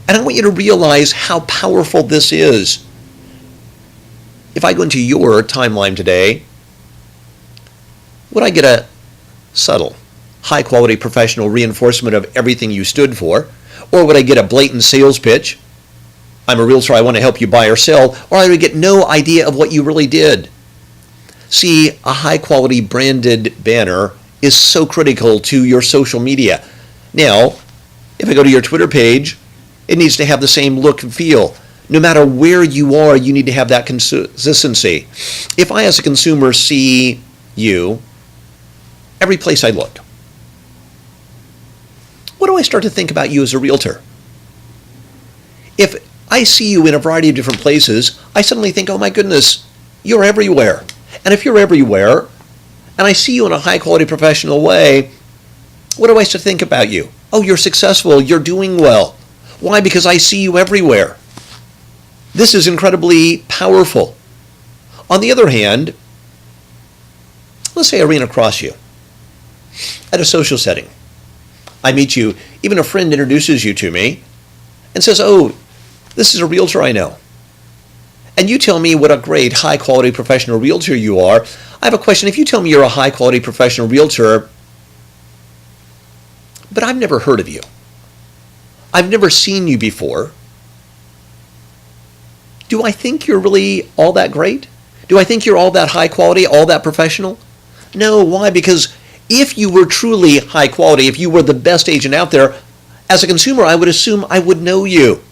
And I want you to realize how powerful this is. If I go into your timeline today, would I get a subtle, high-quality, professional reinforcement of everything you stood for? Or would I get a blatant sales pitch? I'm a realtor, I want to help you buy or sell. Or I would get no idea of what you really did. See, a high-quality branded banner is so critical to your social media. Now, if I go to your Twitter page, it needs to have the same look and feel. No matter where you are, you need to have that consistency. If I, as a consumer, see you every place I look, what do I start to think about you as a realtor? If I see you in a variety of different places, I suddenly think, oh my goodness, you're everywhere. And if you're everywhere, and I see you in a high-quality professional way, what do I start to think about you? Oh, you're successful, you're doing well. Why? Because I see you everywhere. This is incredibly powerful. On the other hand, let's say I ran across you at a social setting. I meet you, even a friend introduces you to me and says, oh, this is a realtor I know. And you tell me what a great high-quality professional realtor you are. I have a question. If you tell me you're a high-quality professional realtor, but I've never heard of you, I've never seen you before, do I think you're really all that great? Do I think you're all that high quality, all that professional? No. Why? Because if you were truly high quality, if you were the best agent out there, as a consumer, I would assume I would know you.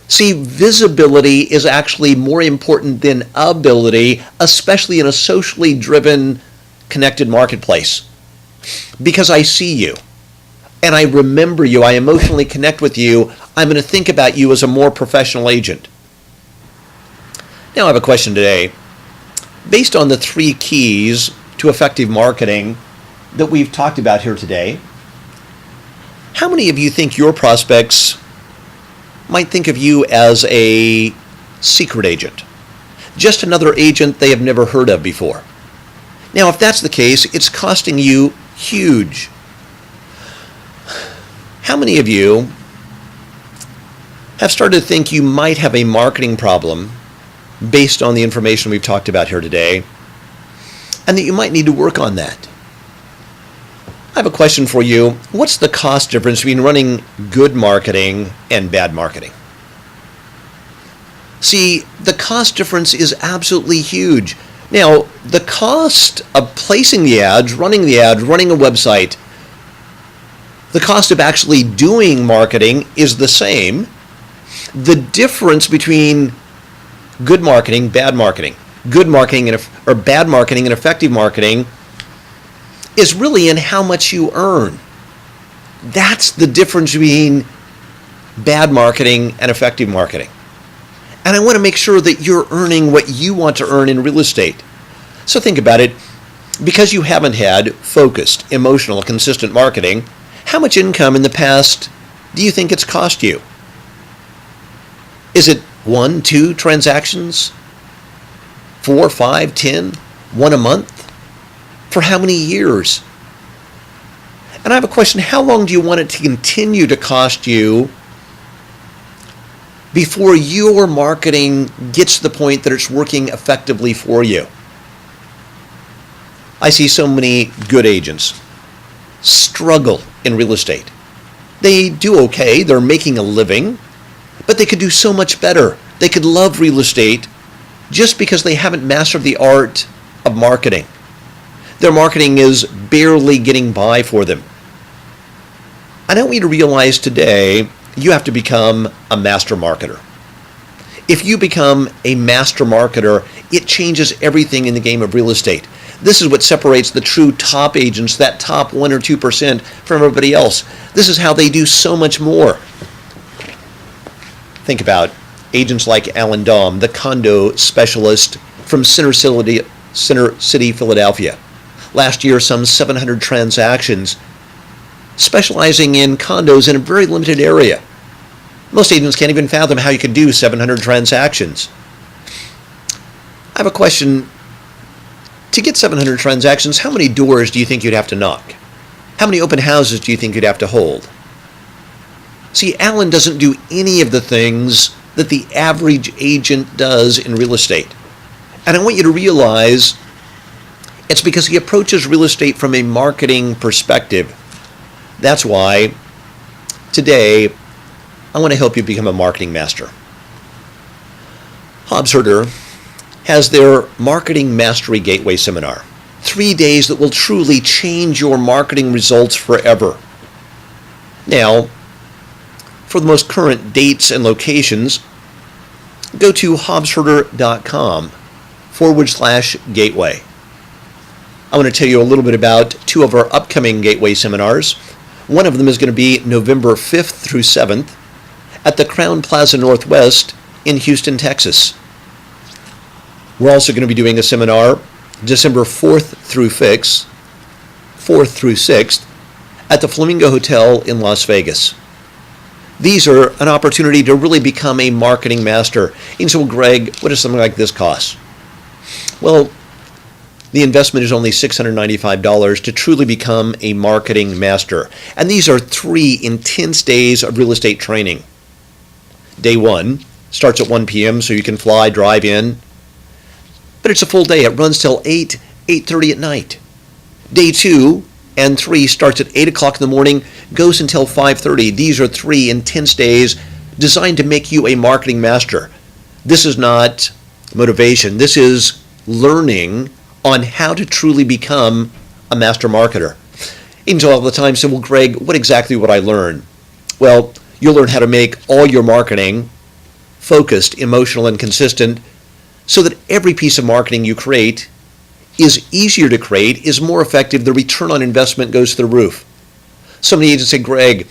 See, visibility is actually more important than ability, especially in a socially driven, connected marketplace. Because I see you, and I remember you, I emotionally connect with you, I'm going to think about you as a more professional agent. Now I have a question today. Based on the 3 keys to effective marketing that we've talked about here today, how many of you think your prospects might think of you as a secret agent? Just another agent they have never heard of before. Now, if that's the case, it's costing you huge. How many of you have started to think you might have a marketing problem based on the information we've talked about here today, and that you might need to work on that? I have a question for you. What's the cost difference between running good marketing and bad marketing? See, the cost difference is absolutely huge. Now, the cost of placing the ads, running a website, the cost of actually doing marketing is the same. The difference between good marketing, bad marketing, good marketing or bad marketing and effective marketing is really in how much you earn. That's the difference between bad marketing and effective marketing. And I want to make sure that you're earning what you want to earn in real estate. So think about it. Because you haven't had focused, emotional, consistent marketing, how much income in the past do you think it's cost you? Is it 1, 2 transactions? 4, 5, 10? 1 a month? For how many years? And I have a question. How long do you want it to continue to cost you before your marketing gets to the point that it's working effectively for you? I see so many good agents struggle in real estate. They do okay, they're making a living, but they could do so much better. They could love real estate just because they haven't mastered the art of marketing. Their marketing is barely getting by for them. And I want you to realize today you have to become a master marketer. If you become a master marketer, it changes everything in the game of real estate. This is what separates the true top agents, that top 1 or 2%, from everybody else. This is how they do so much more. Think about agents like Alan Daum, the condo specialist from Center City, Philadelphia. Last year, some 700 transactions, specializing in condos in a very limited area. Most agents can't even fathom how you could do 700 transactions. I have a question. To get 700 transactions, how many doors do you think you'd have to knock? How many open houses do you think you'd have to hold? See, Alan doesn't do any of the things that the average agent does in real estate. And I want you to realize it's because he approaches real estate from a marketing perspective. That's why today I want to help you become a marketing master. Hobbs Herder has their Marketing Mastery Gateway Seminar. 3 days that will truly change your marketing results forever. Now, for the most current dates and locations, go to hobbsherder.com/gateway. I want to tell you a little bit about 2 of our upcoming Gateway seminars. One of them is going to be November 5th through 7th at the Crowne Plaza Northwest in Houston, Texas. We're also going to be doing a seminar December 4th through 6th at the Flamingo Hotel in Las Vegas. These are an opportunity to really become a marketing master. And so, Greg, what does something like this cost? Well, the investment is only $695 to truly become a marketing master. And these are 3 intense days of real estate training. Day 1 starts at 1 p.m. so you can fly, drive in. But it's a full day. It runs till 8:30 at night. Day 2 and 3 starts at 8 o'clock in the morning, goes until 5:30. These are 3 intense days designed to make you a marketing master. This is not motivation. This is learning on how to truly become a master marketer. Angel all the time said, well, Greg, what exactly would I learn? Well, you'll learn how to make all your marketing focused, emotional, and consistent so that every piece of marketing you create is easier to create, is more effective, the return on investment goes through the roof. So many agents say, Greg,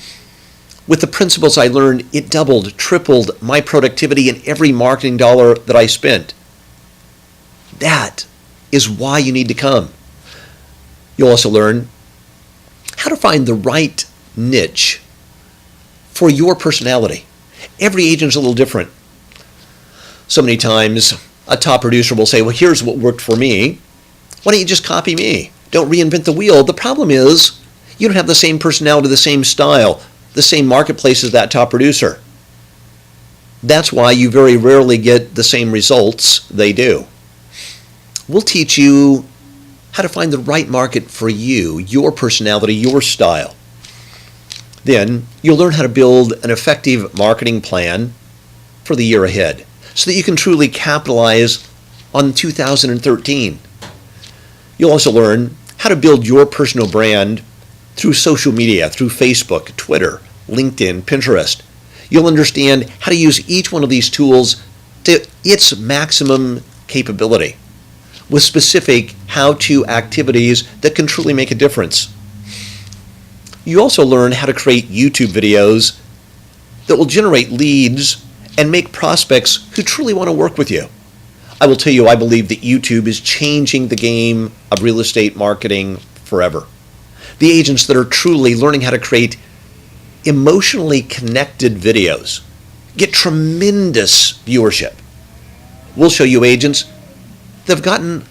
with the principles I learned, it doubled, tripled my productivity in every marketing dollar that I spent. That is why you need to come. You'll also learn how to find the right niche for your personality. Every agent's a little different. So many times a top producer will say, well, here's what worked for me. Why don't you just copy me? Don't reinvent the wheel. The problem is you don't have the same personality, the same style, the same marketplace as that top producer. That's why you very rarely get the same results they do. We'll teach you how to find the right market for you, your personality, your style. Then you'll learn how to build an effective marketing plan for the year ahead so that you can truly capitalize on 2013. You'll also learn how to build your personal brand through social media, through Facebook, Twitter, LinkedIn, Pinterest. You'll understand how to use each one of these tools to its maximum capability with specific how-to activities that can truly make a difference. You also learn how to create YouTube videos that will generate leads and make prospects who truly want to work with you. I will tell you, I believe that YouTube is changing the game of real estate marketing forever. The agents that are truly learning how to create emotionally connected videos get tremendous viewership. We'll show you agents that have gotten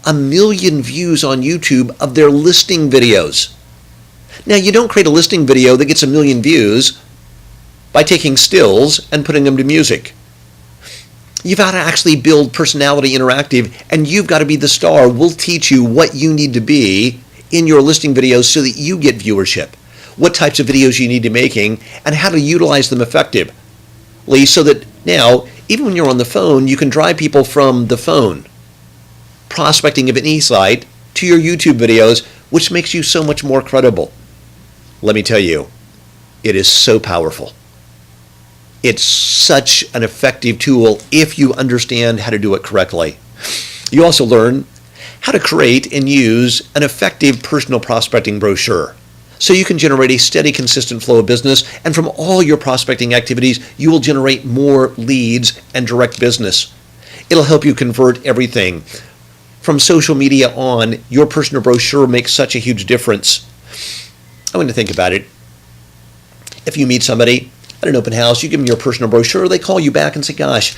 1 million views on YouTube of their listing videos. Now, you don't create a listing video that gets 1 million views by taking stills and putting them to music. You've got to actually build personality interactive, and you've got to be the star. We'll teach you what you need to be in your listing videos so that you get viewership, what types of videos you need to be making, and how to utilize them effectively so that now, even when you're on the phone, you can drive people from the phone, prospecting of any site, to your YouTube videos, which makes you so much more credible. Let me tell you, It is so powerful. It's such an effective tool if you understand how to do it correctly. You also learn how to create and use an effective personal prospecting brochure, so you can generate a steady, consistent flow of business, and from all your prospecting activities, you will generate more leads and direct business. It'll help you convert everything. From social media on, your personal brochure makes such a huge difference. I want to think about it. If you meet somebody at an open house, you give them your personal brochure, they call you back and say, gosh,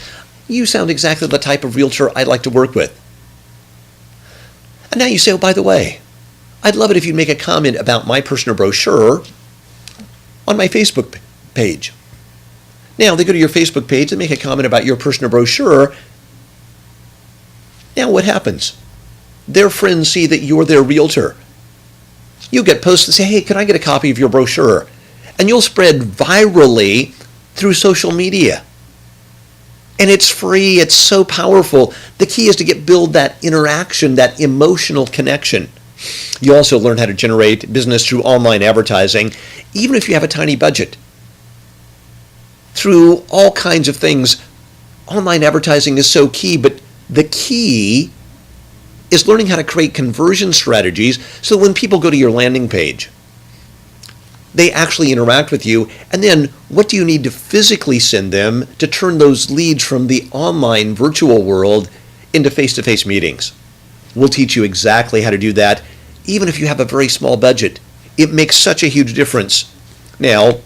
you sound exactly the type of realtor I'd like to work with. And now you say, oh, by the way, I'd love it if you'd make a comment about my personal brochure on my Facebook page. Now they go to your Facebook page and make a comment about your personal brochure. Now what happens? Their friends see that you're their realtor. You get posts that say, hey, can I get a copy of your brochure? And you'll spread virally through social media. And it's free. It's so powerful. The key is to build that interaction, that emotional connection. You also learn how to generate business through online advertising, even if you have a tiny budget. Through all kinds of things, online advertising is so key, but the key is learning how to create conversion strategies so when people go to your landing page, they actually interact with you. And then what do you need to physically send them to turn those leads from the online virtual world into face-to-face meetings? We'll teach you exactly how to do that, even if you have a very small budget. It makes such a huge difference. Now,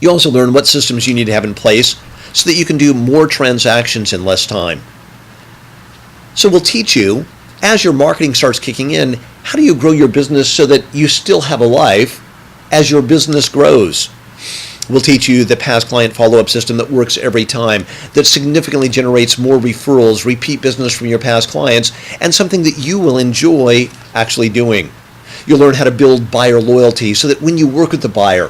you also learn what systems you need to have in place so that you can do more transactions in less time. So we'll teach you, as your marketing starts kicking in, how do you grow your business so that you still have a life as your business grows. We'll teach you the past client follow-up system that works every time, that significantly generates more referrals, repeat business from your past clients, and something that you will enjoy actually doing. You'll learn how to build buyer loyalty so that when you work with the buyer,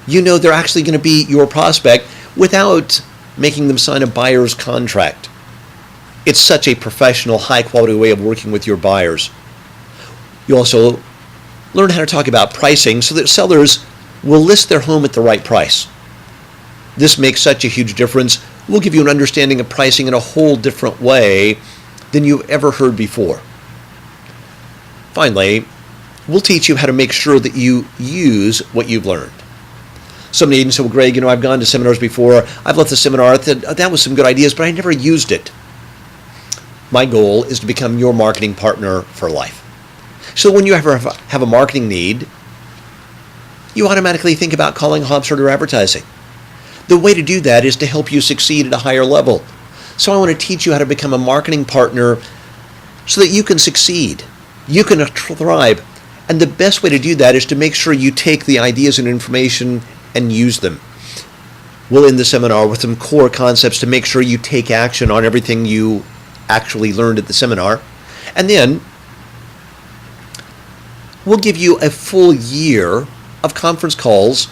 you know they're actually going to be your prospect without making them sign a buyer's contract. It's such a professional, high-quality way of working with your buyers. You also learn how to talk about pricing so that sellers will list their home at the right price. This makes such a huge difference. We'll give you an understanding of pricing in a whole different way than you've ever heard before. Finally, we'll teach you how to make sure that you use what you've learned. Some agents say, well, Greg, I've gone to seminars before. I've left the seminar. That was some good ideas, but I never used it. My goal is to become your marketing partner for life. So when you ever have a marketing need, you automatically think about calling Hobbs Herder Advertising. The way to do that is to help you succeed at a higher level. So I want to teach you how to become a marketing partner so that you can succeed, you can thrive. And the best way to do that is to make sure you take the ideas and information and use them. We'll end the seminar with some core concepts to make sure you take action on everything you actually learned at the seminar. And then we'll give you a full year of conference calls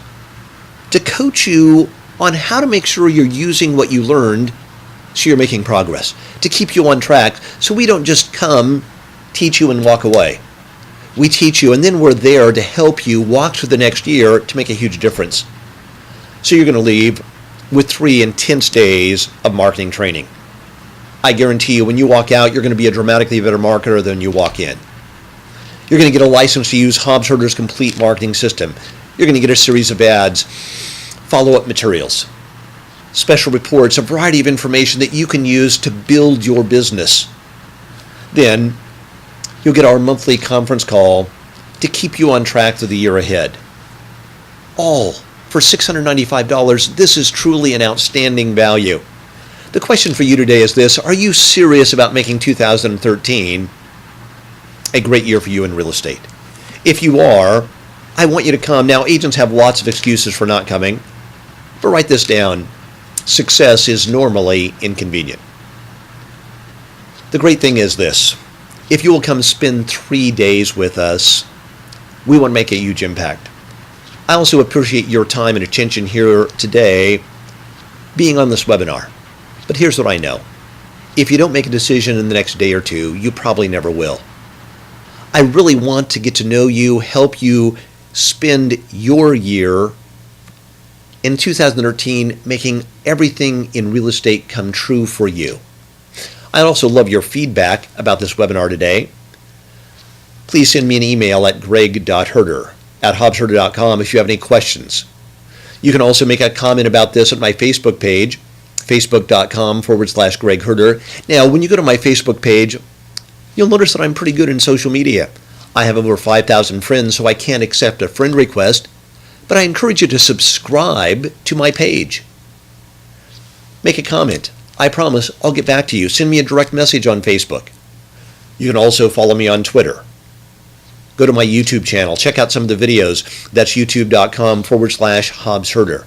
to coach you on how to make sure you're using what you learned so you're making progress, to keep you on track so we don't just come, teach you, and walk away. We teach you, and then we're there to help you walk through the next year to make a huge difference. So you're going to leave with 3 intense days of marketing training. I guarantee you, when you walk out, you're going to be a dramatically better marketer than you walk in. You're going to get a license to use Hobbs Herder's complete marketing system. You're going to get a series of ads, follow-up materials, special reports, a variety of information that you can use to build your business. Then you'll get our monthly conference call to keep you on track through the year ahead. All for $695. This is truly an outstanding value. The question for you today is this: are you serious about making 2013 a great year for you in real estate? If you are, I want you to come. Now, agents have lots of excuses for not coming, but write this down. Success is normally inconvenient. The great thing is this: if you will come spend 3 days with us, we want to make a huge impact. I also appreciate your time and attention here today being on this webinar. But here's what I know. If you don't make a decision in the next day or 2, you probably never will. I really want to get to know you, help you spend your year in 2013 making everything in real estate come true for you. I'd also love your feedback about this webinar today. Please send me an email at greg.herder@hobbsherder.com if you have any questions. You can also make a comment about this at my Facebook page, facebook.com/Greg Herder. Now, when you go to my Facebook page, you'll notice that I'm pretty good in social media. I have over 5,000 friends, so I can't accept a friend request, but I encourage you to subscribe to my page. Make a comment. I promise I'll get back to you. Send me a direct message on Facebook. You can also follow me on Twitter. Go to my YouTube channel. Check out some of the videos. That's youtube.com/Hobbs Herder.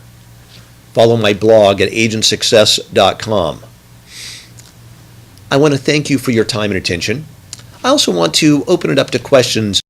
Follow my blog at agentsuccess.com. I want to thank you for your time and attention. I also want to open it up to questions